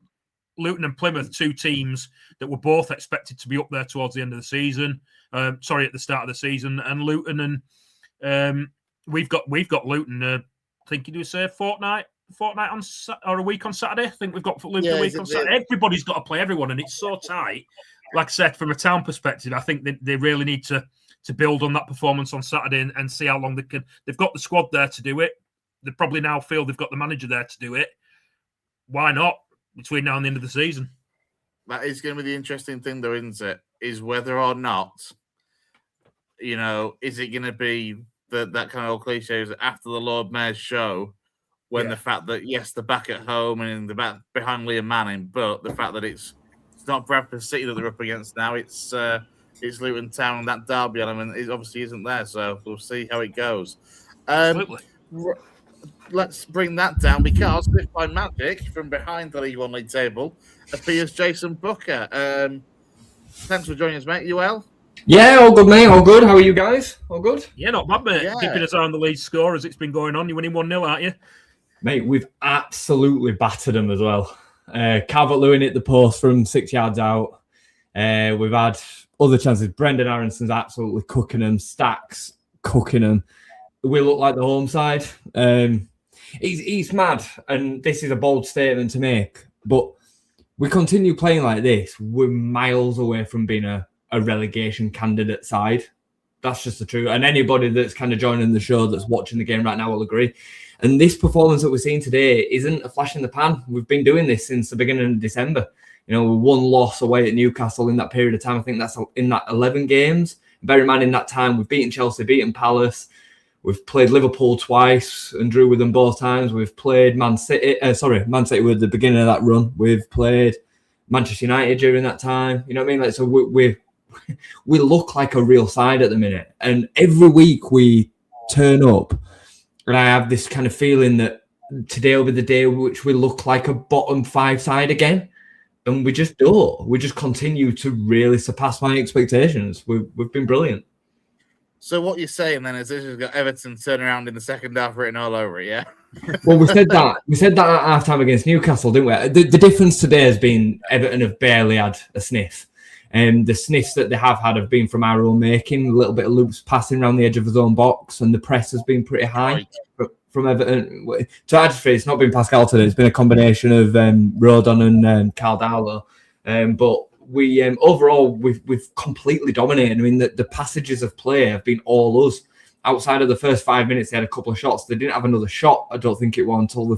and Plymouth, two teams that were both expected to be up there towards the end of the season. At the start of the season, and Luton and we've got Luton. I think you do say a fortnight on or a week on Saturday. I think we've got Luton a week on Saturday. Everybody's got to play everyone, and it's so tight. Like I said, from a town perspective, I think they really need to build on that performance on Saturday and see how long they can. They've got the squad there to do it. They probably now feel they've got the manager there to do it. Why not between now and the end of the season? That is going to be the interesting thing, though, isn't it? Is whether or not, is it going to be that kind of old cliche is after the Lord Mayor's show, when the fact that, yes, they're back at home and they're back behind Liam Manning, but the fact that it's not Bradford City that they're up against now, it's Luton Town, and that derby element obviously isn't there, so we'll see how it goes. Absolutely. Let's bring that down, because if by magic, from behind the League One league table, appears Jayson Boocker. Thanks for joining us, mate. You well? Yeah, all good, mate. All good. How are you guys? All good? Yeah, not bad, mate. Yeah. Keeping us on the lead score as it's been going on. You're winning 1-0, aren't you? Mate, we've absolutely battered them as well. Calvert-Lewin hit the post from 6 yards out. We've had other chances. Brendan Aronson's absolutely cooking them. Stacks cooking them. We look like the home side. He's mad, and this is a bold statement to make, but we continue playing like this, we're miles away from being a relegation candidate side. That's just the truth. And anybody that's kind of joining the show that's watching the game right now will agree. And this performance that we're seeing today isn't a flash in the pan. We've been doing this since the beginning of December. One loss away at Newcastle in that period of time. I think that's in that 11 games. Bear in mind, in that time, we've beaten Chelsea, beaten Palace. We've played Liverpool twice and drew with them both times. We've played Man City were at the beginning of that run. We've played Manchester United during that time. You know what I mean? Like, so we look like a real side at the minute. And every week we turn up, and I have this kind of feeling that today will be the day which we look like a bottom 5 side again. And we just don't. We just continue to really surpass my expectations. We've been brilliant. So what you're saying then is this has got Everton turn around in the second half written all over it, yeah? Well, we said that at half time against Newcastle, didn't we? The difference today has been Everton have barely had a sniff. And the sniffs that they have had have been from our own making, a little bit of loops passing around the edge of his own box, and the press has been pretty high from Everton. To add to it, it's not been Pascal today, it's been a combination of Rodon and Carl Darlow. But we overall we've completely dominated. I mean, the passages of play have been all us. Outside of the first 5 minutes, they had a couple of shots. They didn't have another shot, I don't think it was, until the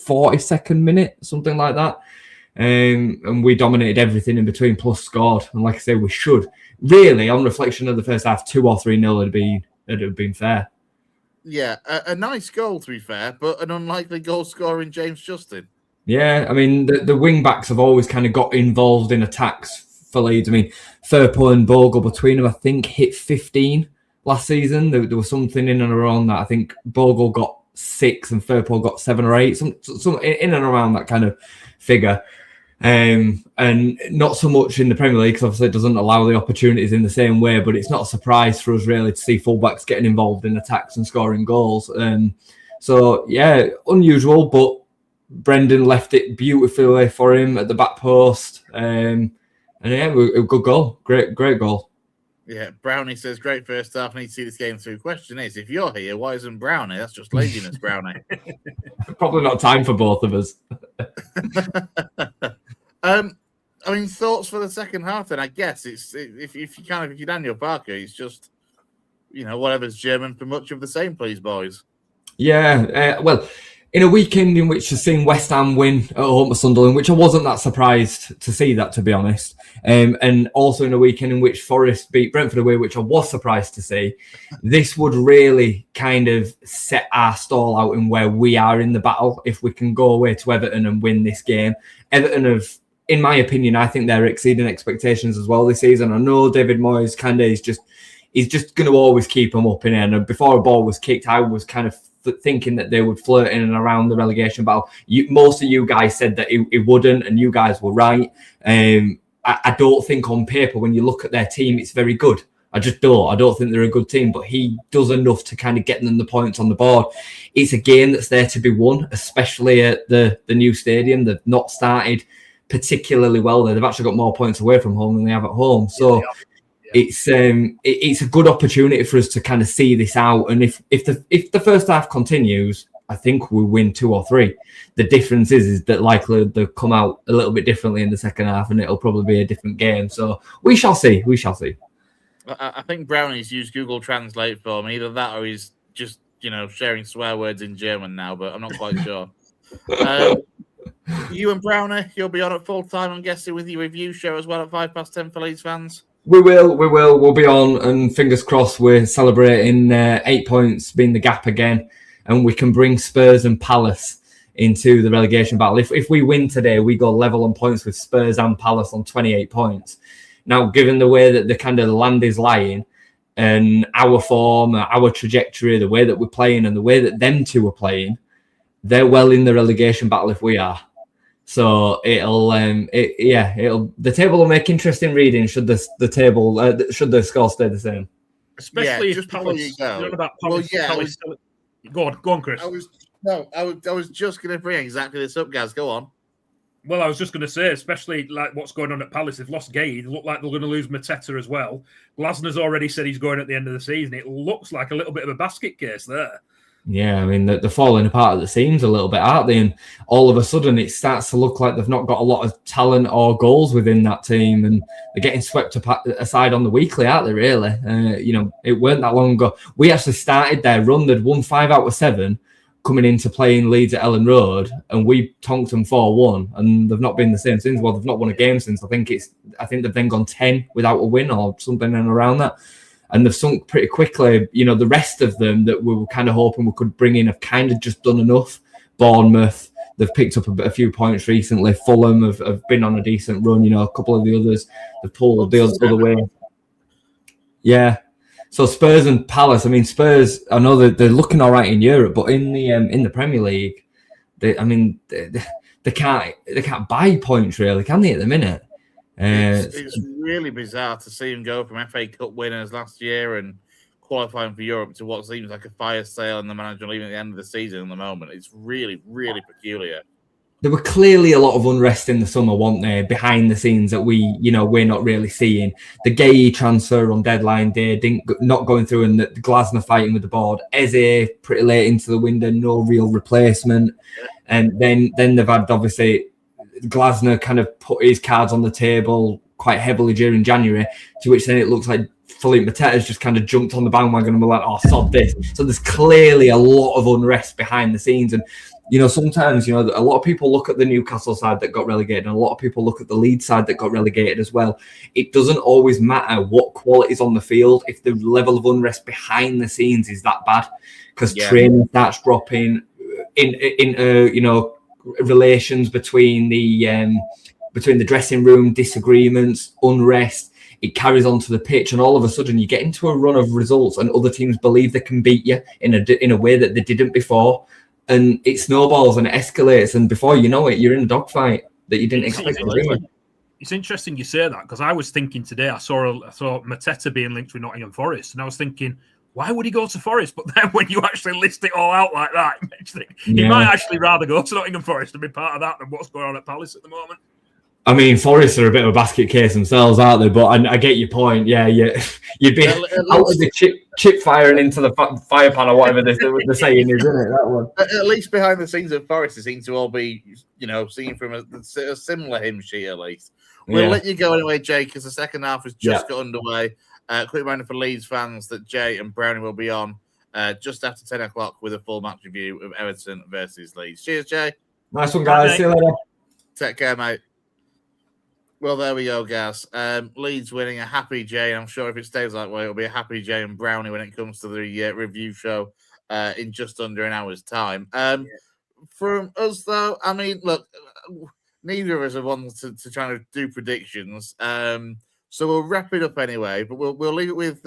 42nd minute, something like that. And we dominated everything in between, plus scored. And like I say, we should. Really, on reflection of the first half, 2 or 3-0 it'd have been fair. Yeah, a nice goal, to be fair, but an unlikely goal scorer in James Justin. Yeah, I mean, the wing-backs have always kind of got involved in attacks for Leeds. I mean, Firpo and Bogle between them, I think, hit 15 last season. There was something in and around that. I think Bogle got 6 and Firpo got 7 or 8, some in and around that kind of figure. And not so much in the Premier League, because obviously it doesn't allow the opportunities in the same way, but it's not a surprise for us really to see fullbacks getting involved in attacks and scoring goals. So, yeah, unusual, but Brendan left it beautifully for him at the back post. And yeah, a good goal. Great goal. Yeah, Brownie says, great first half. Need to see this game through. Question is, if you're here, why isn't Brownie? That's just laziness, Brownie. Probably not time for both of us. I mean, thoughts for the second half then? I guess if you're Daniel Parker, it's just, whatever's German for much of the same, please, boys. Yeah, well, in a weekend in which I've seen West Ham win at home to Sunderland, which I wasn't that surprised to see that, to be honest, and also in a weekend in which Forest beat Brentford away, which I was surprised to see, this would really kind of set our stall out in where we are in the battle. If we can go away to Everton and win this game, Everton have, in my opinion, I think they're exceeding expectations as well this season. I know David Moyes kind of he's just going to always keep them up in it. And before a ball was kicked, I was kind of thinking that they would flirt in and around the relegation battle. Most of you guys said that it wouldn't, and you guys were right. I don't think on paper, when you look at their team, it's very good. I just don't. I don't think they're a good team, but he does enough to kind of get them the points on the board. It's a game that's there to be won, especially at the new stadium. They've not started particularly well there. They've actually got more points away from home than they have at home. So it's a good opportunity for us to kind of see this out. And if the first half continues, I think we win 2 or 3. The difference is that likely they'll come out a little bit differently in the second half, and it'll probably be a different game. So we shall see. We shall see. I think Brownie's used Google Translate for me. Either that or he's just, sharing swear words in German now, but I'm not quite sure. You and Brownie, you'll be on at full time, I'm guessing, with your review show as well at 10:05 for Leeds fans. We will. We'll be on, and fingers crossed we're celebrating 8 points being the gap again, and we can bring Spurs and Palace into the relegation battle. If we win today, we go level on points with Spurs and Palace on 28 points. Now, given the way that the kind of land is lying, and our form, our trajectory, the way that we're playing, and the way that them two are playing, they're well in the relegation battle if we are. So the table will make interesting reading should the score stay the same. Especially if Palace. Palace. Go on, Chris. I was just going to bring exactly this up, guys. Go on. Well, I was just going to say, especially like what's going on at Palace. They've lost Gay. They look like they're going to lose Mateta as well. Glasner's already said he's going at the end of the season. It looks like a little bit of a basket case there. Yeah, I mean, they're falling apart at the seams a little bit, aren't they? And all of a sudden, it starts to look like they've not got a lot of talent or goals within that team, and they're getting swept aside on the weekly, aren't they, really? It weren't that long ago. We actually started their run. They'd won 5 out of 7 coming into playing Leeds at Ellen Road, and we tonked them 4-1, and they've not been the same since. Well, they've not won a game since. I think they've then gone 10 without a win or something around that. And they've sunk pretty quickly. The rest of them that we were kind of hoping we could bring in have kind of just done enough. Bournemouth, they've picked up a few points recently. Fulham have been on a decent run. A couple of the others have pulled the other way. Yeah. So Spurs and Palace. I mean, Spurs, I know that they're looking all right in Europe, but in the Premier League, they can't buy points really, can they, at the minute? It's really bizarre to see him go from FA Cup winners last year and qualifying for Europe to what seems like a fire sale and the manager leaving at the end of the season at the moment. It's really, really peculiar. There were clearly a lot of unrest in the summer, weren't there, behind the scenes that we're not really seeing. The Gay transfer on deadline day not going through, and the Glasner fighting with the board. Eze pretty late into the window, no real replacement. And then they've had, obviously, Glasner kind of put his cards on the table quite heavily during January, to which then it looks like Philippe Mateta's just kind of jumped on the bandwagon and we're like, oh, sod this. So there's clearly a lot of unrest behind the scenes. And, sometimes, a lot of people look at the Newcastle side that got relegated, and a lot of people look at the Leeds side that got relegated as well. It doesn't always matter what quality is on the field if the level of unrest behind the scenes is that bad, because training starts dropping into relations between the dressing room, disagreements, unrest. It carries on to the pitch, and all of a sudden you get into a run of results, and other teams believe they can beat you in a way that they didn't before, and it snowballs and it escalates, and before you know it, you're in a dogfight that you didn't expect to do. It's interesting you say that, because I was thinking today, I saw Mateta being linked with Nottingham Forest, and I was thinking, why would he go to Forest? But then when you actually list it all out like that, it makes you think he might actually rather go to Nottingham Forest and be part of that than what's going on at Palace at the moment. I mean, Forest are a bit of a basket case themselves, aren't they? But I get your point. Yeah, you'd be out of the chip fire and into the fire pan or whatever the saying is, isn't it? That one. At least behind the scenes of Forest, it seems to all be, singing from a similar hymn sheet at least. We'll let you go anyway, Jay, because the second half has just got underway. Quick reminder for Leeds fans that Jay and Brownie will be on just after 10 o'clock with a full match review of Everton versus Leeds. Cheers, Jay. Nice one, guys. See you later. Take care, mate. Well, there we go, guys. Leeds winning, a happy Jay. I'm sure if it stays that way, it'll be a happy Jay and Brownie when it comes to the review show in just under an hour's time. From us, though, I mean, look, neither of us are ones to try to do predictions. So we'll wrap it up anyway, but we'll leave it with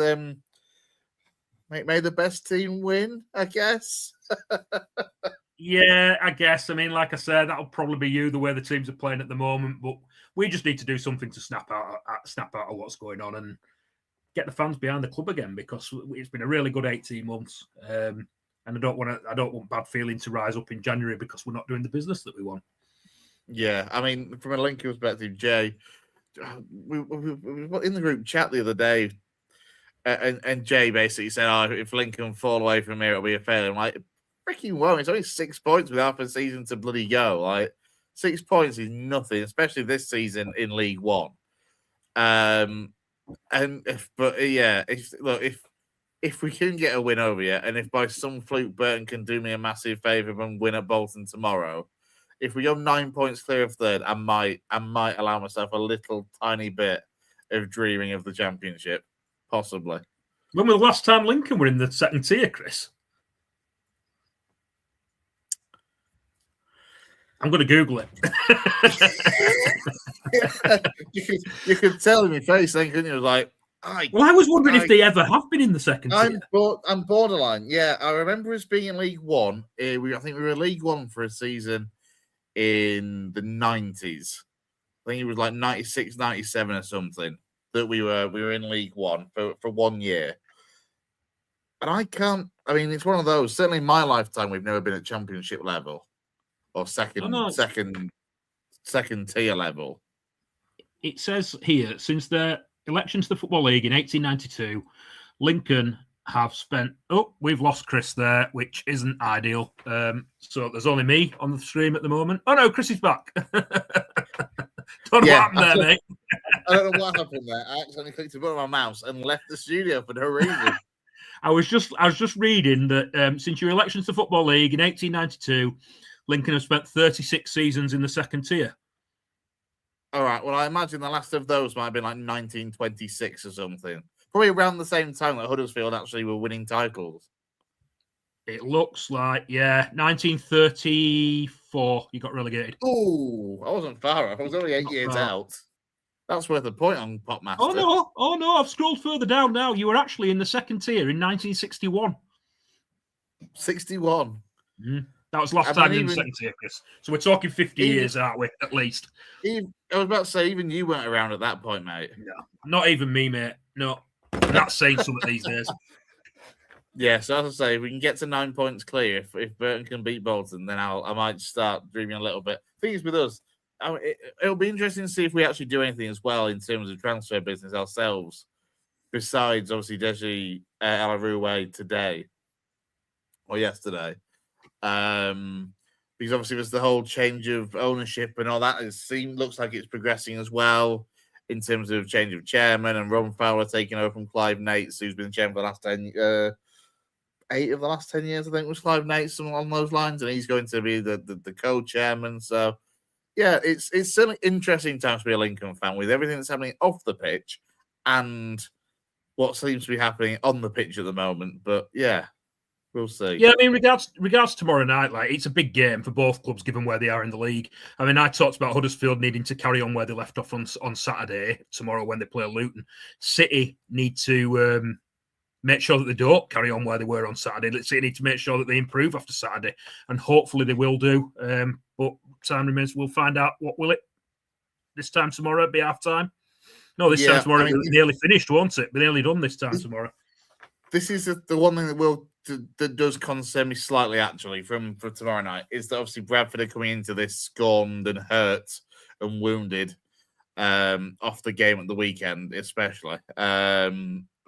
may the best team win, I guess. Yeah, I guess. I mean, like I said, that'll probably be you, the way the teams are playing at the moment. But we just need to do something to snap out of what's going on and get the fans behind the club again, because it's been a really good 18 months. And I don't want bad feeling to rise up in January because we're not doing the business that we want. Yeah, I mean, from a Lincoln perspective, Jay, we were in the group chat the other day, and Jay basically said, "Oh, if Lincoln fall away from here, it'll be a failure." I'm like, freaking won't. It's only 6 points with half a season to bloody go. Like, 6 points is nothing, especially this season in League One. If we can get a win over you, and if by some fluke Burton can do me a massive favour and win at Bolton tomorrow, if we go 9 points clear of third, I might allow myself a little tiny bit of dreaming of the championship, possibly. When was the last time Lincoln were in the second tier, Chris? I'm going to Google it. you could tell in your face then, couldn't you? Like, I was wondering if they ever have been in the second tier. I'm borderline. Yeah, I remember us being in League One. I think we were in League One for a season in the 90s. I think it was like 96, 97 or something that we were in League One for 1 year. And it's one of those, certainly in my lifetime, we've never been at championship level or second tier level. It says here, since their election to the Football League in 1892, Lincoln have spent... Oh, we've lost Chris there, which isn't ideal. So there's only me on the stream at the moment. Oh, no, Chris is back. Don't know what happened there, mate. I don't know what happened there. I accidentally clicked a button on my mouse and left the studio for no reason. I was just reading that since your election to the Football League in 1892, Lincoln have spent 36 seasons in the second tier. All right. Well, I imagine the last of those might have been like 1926 or something. Probably around the same time that Huddersfield actually were winning titles. It looks like, 1934, you got relegated. Oh, I wasn't far off. I was only 8 years out. That's worth a point on Popmaster. Oh, no, I've scrolled further down now. You were actually in the second tier in 1961. 61? Mm. That was last time in the second tier, Chris. So we're talking 50 years, aren't we, at least? I was about to say, even you weren't around at that point, mate. No, not even me, mate. No. That's saying something these days. Yeah, so as I say, if we can get to 9 points clear, if Burton can beat Bolton, then I might start dreaming a little bit. Thing is with us, it'll be interesting to see if we actually do anything as well in terms of transfer business ourselves, besides obviously Deji Alaroué today or yesterday. Because obviously there's the whole change of ownership and all that. Looks like it's progressing as well in terms of change of chairman and Ron Fowler taking over from Clive Nates, who's been chairman for the last 8 of the last 10 years, I think, was Clive Nates, something along those lines, and he's going to be the co-chairman. So, yeah, it's certainly interesting times to be a Lincoln fan with everything that's happening off the pitch and what seems to be happening on the pitch at the moment. But, yeah, we'll see. Yeah, I mean, regards tomorrow night, like, it's a big game for both clubs given where they are in the league. I mean, I talked about Huddersfield needing to carry on where they left off on Saturday, tomorrow when they play Luton. City need to make sure that they don't carry on where they were on Saturday. City need to make sure that they improve after Saturday, and hopefully they will do. But time remains, we'll find out what will it this time tomorrow at be half time. No, this time tomorrow it'll be nearly finished, won't it? We're nearly done this time tomorrow. This is the one thing that does concern me slightly, actually, for tomorrow night, is that obviously Bradford are coming into this scorned and hurt and wounded off the game at the weekend, especially.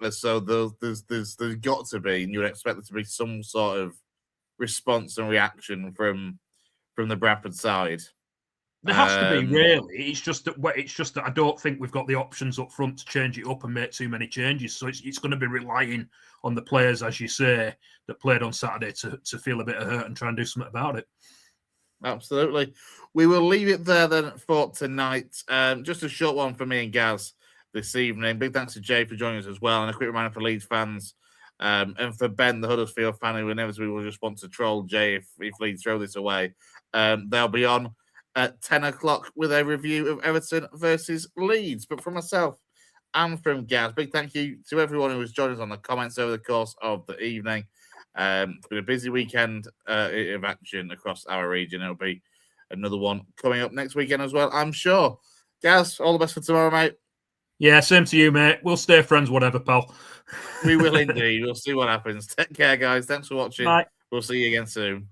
So there's got to be, and you would expect there to be some sort of response and reaction from the Bradford side There has to be, really. It's just that I don't think we've got the options up front to change it up and make too many changes. So it's going to be relying on the players, as you say, that played on Saturday to feel a bit of hurt and try and do something about it. Absolutely. We will leave it there then for tonight. Just a short one for me and Gaz this evening. Big thanks to Jay for joining us as well. And a quick reminder for Leeds fans and for Ben, the Huddersfield fan, who inevitably will just want to troll Jay if Leeds throw this away. They'll be on at 10 o'clock with a review of Everton versus Leeds. But from myself and from Gaz, big thank you to everyone who has joined us on the comments over the course of the evening. It's been a busy weekend of action across our region. It'll be another one coming up next weekend as well, I'm sure. Gaz, all the best for tomorrow, mate. Yeah, same to you, mate. We'll stay friends, whatever, pal. We will indeed. We'll see what happens. Take care, guys. Thanks for watching. Bye. We'll see you again soon.